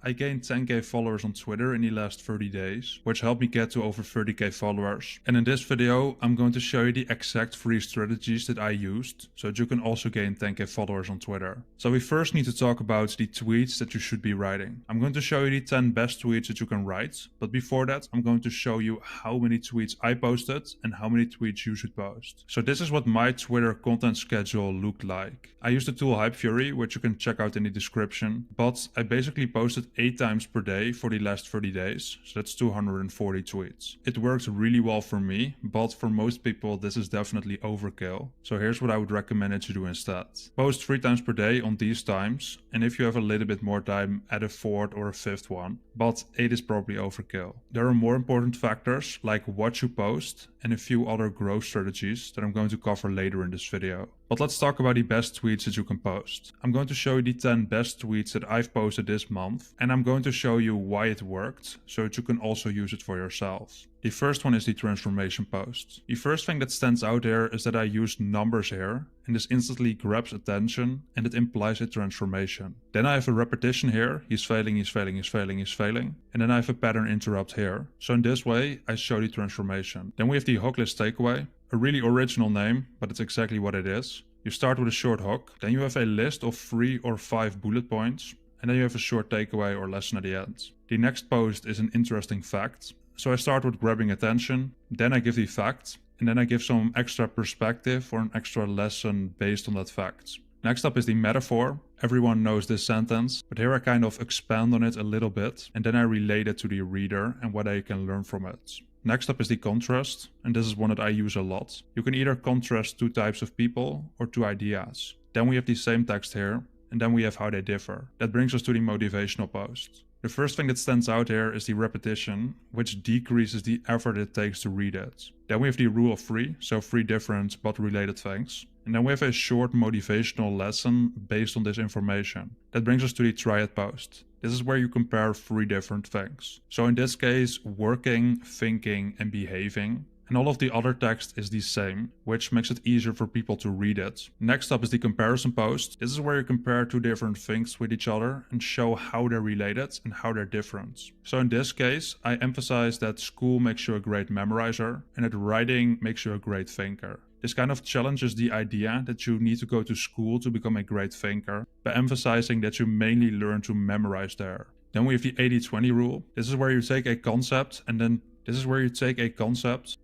I gained 10k followers on Twitter in the last 30 days, which helped me get to over 30k followers. And in this video, I'm going to show you the exact free strategies that I used, so that you can also gain 10k followers on Twitter. So we first need to talk about the tweets that you should be writing. I'm going to show you the 10 best tweets that you can write, but before that, I'm going to show you how many tweets I posted and how many tweets you should post. So this is what my Twitter content schedule looked like. I used the tool HypeFury, which you can check out in the description, but I basically posted 8 times per day for the last 30 days, so that's 240 tweets. It works really well for me, but for most people this is definitely overkill. So here's what I would recommend that you do instead. Post 3 times per day on these times, and if you have a little bit more time, add a 4th or a 5th one, but 8 is probably overkill. There are more important factors like what you post and a few other growth strategies that I'm going to cover later in this video. But let's talk about the best tweets that you can post. I'm going to show you the 10 best tweets that I've posted this month, and I'm going to show you why it worked, so that you can also use it for yourself. The first one is the transformation post. The first thing that stands out here is that I used numbers here, and this instantly grabs attention and it implies a transformation. Then I have a repetition here, he's failing, he's failing, he's failing, he's failing. And then I have a pattern interrupt here. So in this way, I show the transformation. Then we have the hook list takeaway. A really original name, but it's exactly what it is. You start with a short hook, then you have a list of 3 or 5 bullet points, and then you have a short takeaway or lesson at the end. The next post is an interesting fact. So I start with grabbing attention, then I give the fact, and then I give some extra perspective or an extra lesson based on that fact. Next up is the metaphor. Everyone knows this sentence, but here I kind of expand on it a little bit, and then I relate it to the reader and what they can learn from it. Next up is the contrast, and this is one that I use a lot. You can either contrast 2 types of people or 2 ideas. Then we have the same text here, and then we have how they differ. That brings us to the motivational post. The first thing that stands out here is the repetition, which decreases the effort it takes to read it. Then we have the rule of 3, so 3 different but related things. And then we have a short motivational lesson based on this information. That brings us to the triad post. This is where you compare 3 different things. So in this case, working, thinking, and behaving. And all of the other text is the same, which makes it easier for people to read it. Next up is the comparison post. This is where you compare 2 different things with each other and show how they're related and how they're different. So in this case, I emphasize that school makes you a great memorizer and that writing makes you a great thinker. This kind of challenges the idea that you need to go to school to become a great thinker, by emphasizing that you mainly learn to memorize there. Then we have the 80-20 rule. This is where you take a concept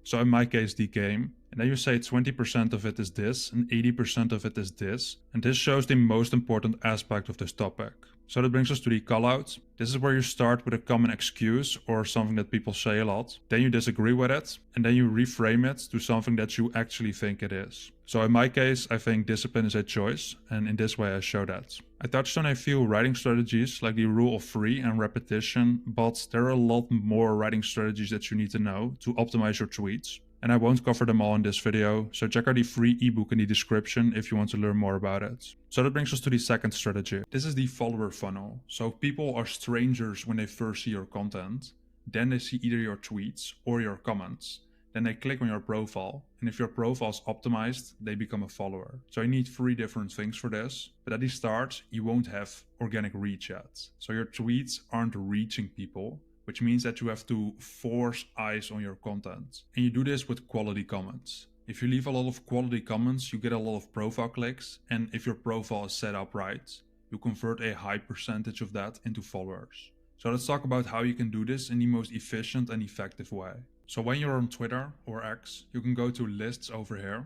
so in my case the game, and then you say 20% of it is this and 80% of it is this, and this shows the most important aspect of this topic. So that brings us to the callout. This is where you start with a common excuse or something that people say a lot, then you disagree with it, and then you reframe it to something that you actually think it is. So in my case, I think discipline is a choice, and in this way I show that. I touched on a few writing strategies like the rule of 3 and repetition, but there are a lot more writing strategies that you need to know to optimize your tweets. And I won't cover them all in this video, so check out the free ebook in the description if you want to learn more about it. So that brings us to the second strategy. This is the follower funnel. So people are strangers when they first see your content, then they see either your tweets or your comments. Then they click on your profile, and if your profile is optimized, they become a follower. So you need 3 different things for this, but at the start, you won't have organic reach yet. So your tweets aren't reaching people, which means that you have to force eyes on your content. And you do this with quality comments. If you leave a lot of quality comments, you get a lot of profile clicks, and if your profile is set up right, you convert a high percentage of that into followers. So let's talk about how you can do this in the most efficient and effective way. So when you're on Twitter or X, you can go to lists over here,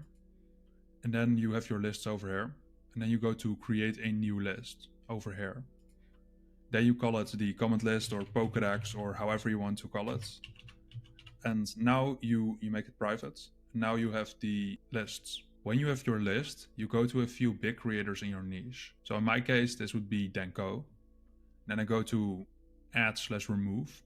and then you have your lists over here, and then you go to create a new list over here. Then you call it the comment list or Pokédex or however you want to call it. And now you make it private. Now you have the lists. When you have your list, you go to a few big creators in your niche. So in my case, this would be Denko. Then I go to add/remove.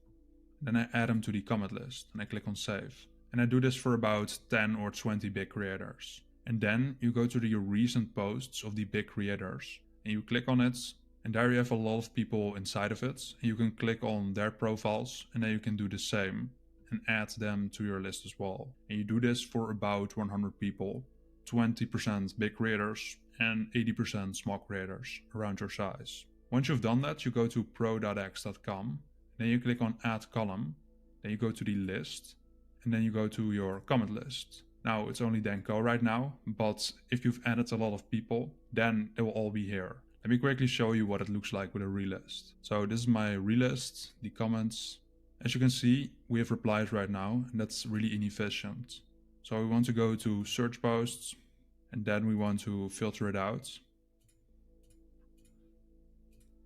Then I add them to the comment list and I click on save. And I do this for about 10 or 20 big creators. And then you go to the recent posts of the big creators and you click on it. And there you have a lot of people inside of it. And you can click on their profiles and then you can do the same and add them to your list as well. And you do this for about 100 people, 20% big creators and 80% small creators around your size. Once you've done that, you go to pro.x.com, then you click on add column, then you go to the list, and then you go to your comment list. Now it's only Danko right now, but if you've added a lot of people, then they will all be here. Let me quickly show you what it looks like with a relist. So this is my relist, the comments. As you can see, we have replies right now, and that's really inefficient. So we want to go to search posts, and then we want to filter it out.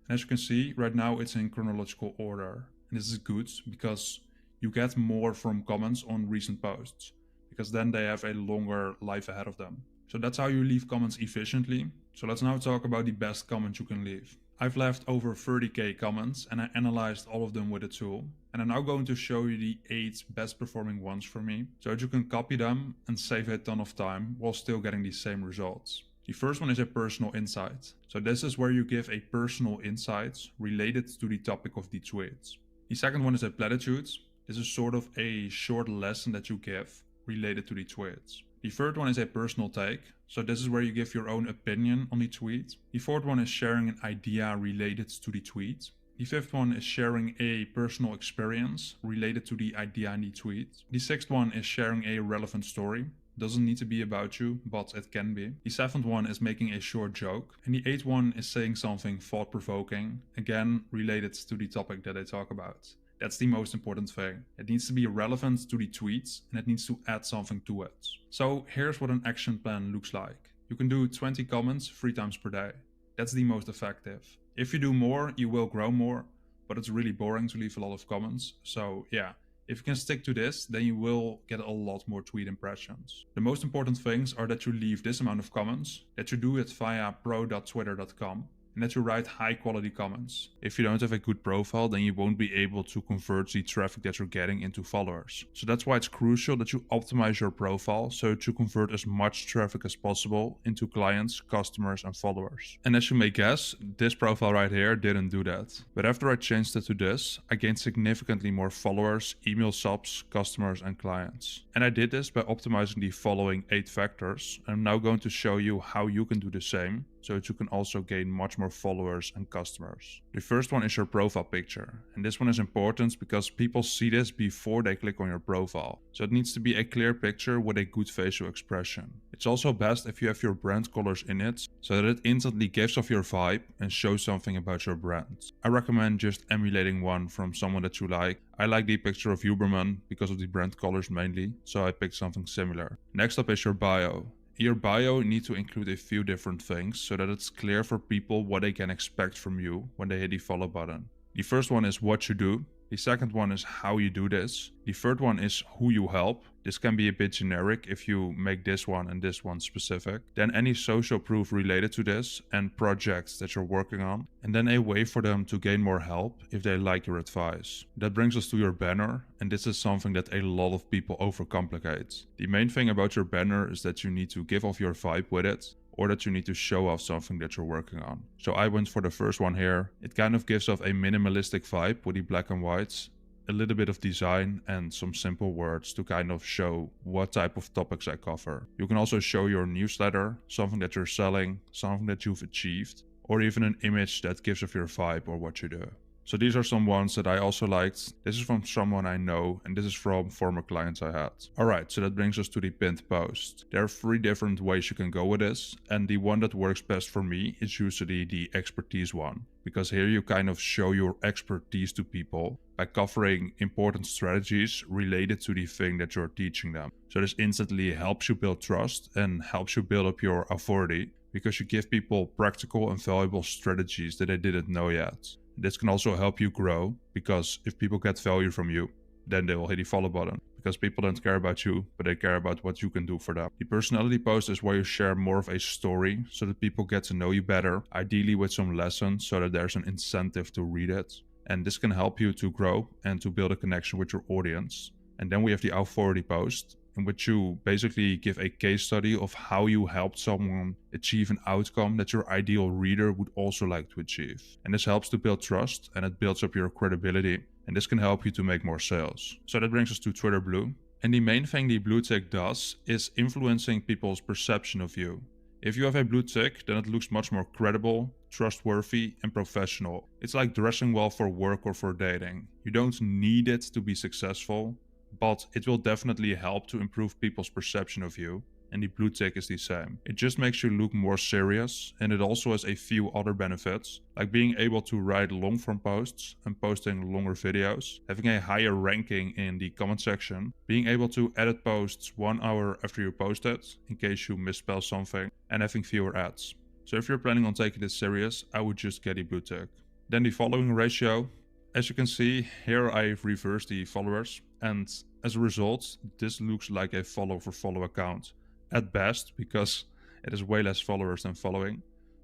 And as you can see, right now it's in chronological order. And this is good because you get more from comments on recent posts, because then they have a longer life ahead of them. So that's how you leave comments efficiently. So let's now talk about the best comments you can leave. I've left over 30k comments and I analyzed all of them with a tool. And I'm now going to show you the 8 best performing ones for me, so that you can copy them and save a ton of time while still getting the same results. The first one is a personal insight. So this is where you give a personal insight related to the topic of the tweet. The second one is a platitude. This is sort of a short lesson that you give related to the tweet. The third one is a personal take. So this is where you give your own opinion on the tweet. The fourth one is sharing an idea related to the tweet. The fifth one is sharing a personal experience related to the idea in the tweet. The sixth one is sharing a relevant story. Doesn't need to be about you, but it can be. The seventh one is making a short joke. And the eighth one is saying something thought-provoking, again related to the topic that I talk about. That's the most important thing. It needs to be relevant to the tweets and it needs to add something to it. So here's what an action plan looks like. You can do 20 comments 3 times per day. That's the most effective. If you do more, you will grow more, but it's really boring to leave a lot of comments. So yeah, if you can stick to this, then you will get a lot more tweet impressions. The most important things are that you leave this amount of comments, that you do it via pro.twitter.com, and that you write high quality comments. If you don't have a good profile, then you won't be able to convert the traffic that you're getting into followers. So that's why it's crucial that you optimize your profile so to convert as much traffic as possible into clients, customers and followers. And as you may guess, this profile right here didn't do that. But after I changed it to this, I gained significantly more followers, email subs, customers and clients. And I did this by optimizing the following 8 factors. I'm now going to show you how you can do the same, so that you can also gain much more followers and customers. The first one is your profile picture. And this one is important because people see this before they click on your profile. So it needs to be a clear picture with a good facial expression. It's also best if you have your brand colors in it, so that it instantly gives off your vibe and shows something about your brand. I recommend just emulating one from someone that you like. I like the picture of Huberman because of the brand colors mainly, so I picked something similar. Next up is your bio. Your bio needs to include a few different things so that it's clear for people what they can expect from you when they hit the follow button. The first one is what you do. The second one is how you do this. The third one is who you help. This can be a bit generic if you make this one and this one specific. Then any social proof related to this and projects that you're working on. And then a way for them to gain more help if they like your advice. That brings us to your banner, and this is something that a lot of people overcomplicate. The main thing about your banner is that you need to give off your vibe with it, or that you need to show off something that you're working on. So I went for the first one here. It kind of gives off a minimalistic vibe with the black and whites, a little bit of design and some simple words to kind of show what type of topics I cover. You can also show your newsletter, something that you're selling, something that you've achieved, or even an image that gives off your vibe or what you do. So these are some ones that I also liked. This is from someone I know, and this is from former clients I had. Alright, so that brings us to the pinned post. There are 3 different ways you can go with this, and the one that works best for me is usually the expertise one. Because here you kind of show your expertise to people by covering important strategies related to the thing that you're teaching them. So this instantly helps you build trust and helps you build up your authority, because you give people practical and valuable strategies that they didn't know yet. This can also help you grow, because if people get value from you, then they will hit the follow button. Because people don't care about you, but they care about what you can do for them. The personality post is where you share more of a story so that people get to know you better, ideally with some lessons so that there's an incentive to read it. And this can help you to grow and to build a connection with your audience. And then we have the authority post, in which you basically give a case study of how you helped someone achieve an outcome that your ideal reader would also like to achieve. And this helps to build trust, and it builds up your credibility, and this can help you to make more sales. So that brings us to Twitter Blue. And the main thing the blue tick does is influencing people's perception of you. If you have a blue tick, then it looks much more credible, trustworthy, and professional. It's like dressing well for work or for dating. You don't need it to be successful, but it will definitely help to improve people's perception of you. And the blue tick is the same. It just makes you look more serious, and it also has a few other benefits, like being able to write long form posts and posting longer videos, having a higher ranking in the comment section, being able to edit posts 1 hour after you post it, in case you misspell something, and having fewer ads. So if you're planning on taking this serious, I would just get a blue tick. Then the following ratio. As you can see, here I've reversed the followers, and as a result, this looks like a follow for follow account. At best, because it has way less followers than following.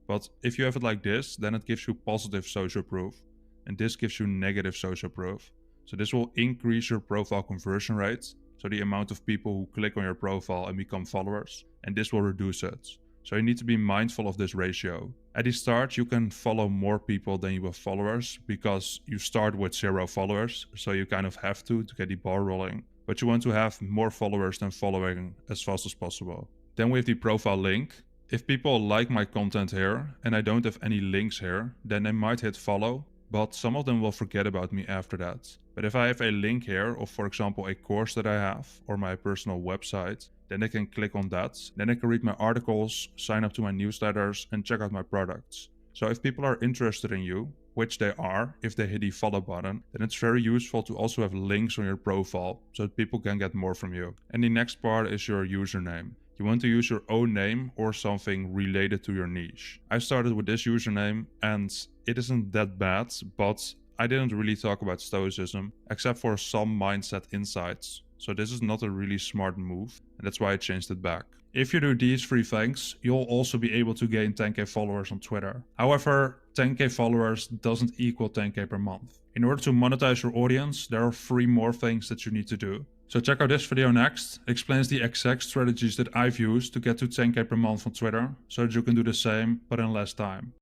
But if you have it like this, then it gives you positive social proof, and this gives you negative social proof. So this will increase your profile conversion rate, so the amount of people who click on your profile and become followers, and this will reduce it. So you need to be mindful of this ratio. At the start, you can follow more people than you have followers, because you start with 0 followers, so you kind of have to get the ball rolling. But you want to have more followers than following as fast as possible. Then we have the profile link. If people like my content here and I don't have any links here, then they might hit follow, but some of them will forget about me after that. But if I have a link here of, for example, a course that I have or my personal website, then they can click on that. Then they can read my articles, sign up to my newsletters, and check out my products. So if people are interested in you, which they are if they hit the follow button, then it's very useful to also have links on your profile so that people can get more from you. And the next part is your username. You want to use your own name or something related to your niche. I started with this username and it isn't that bad, but I didn't really talk about stoicism except for some mindset insights. So this is not a really smart move, and that's why I changed it back. If you do these 3 things, you'll also be able to gain 10k followers on Twitter. However, 10k followers doesn't equal 10k per month. In order to monetize your audience, there are 3 more things that you need to do. So check out this video next. It explains the exact strategies that I've used to get to 10k per month on Twitter, so that you can do the same, but in less time.